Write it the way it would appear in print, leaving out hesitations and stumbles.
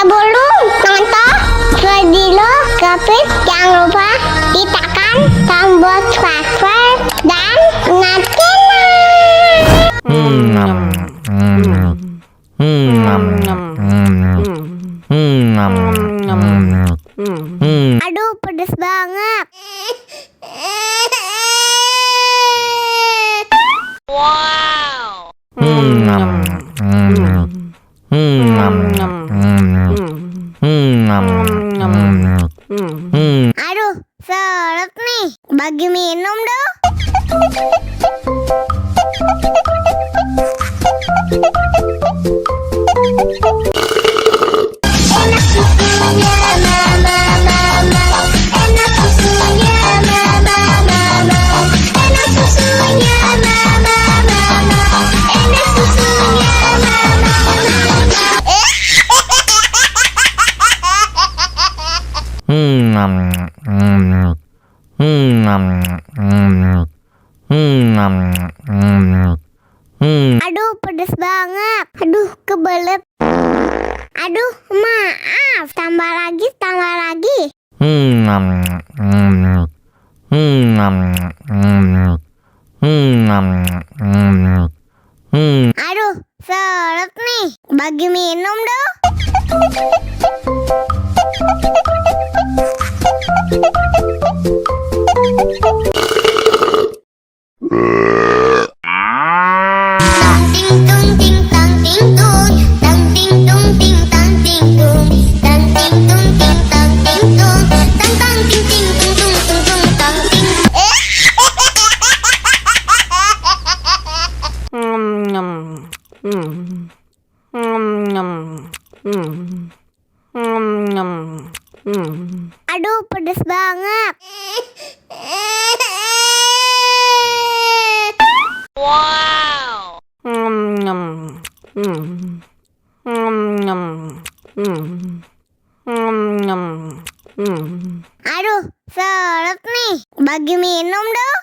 Sebelum nonton video Kepit, jangan lupa tekan tombol subscribe dan Aduh, pedes banget. Wow. Aduh, seret nih. Bagi minum dong. Enak susunya mama, enak susunya mama, enak susunya mama, enak susunya mama. Aduh, pedes banget. Aduh, kebelet. Aduh, maaf. Tambah lagi. Aduh, seret nih. Bagi minum dong. Aduh, pedes banget. Wow. Aduh, seret nih. Bagi minum dong.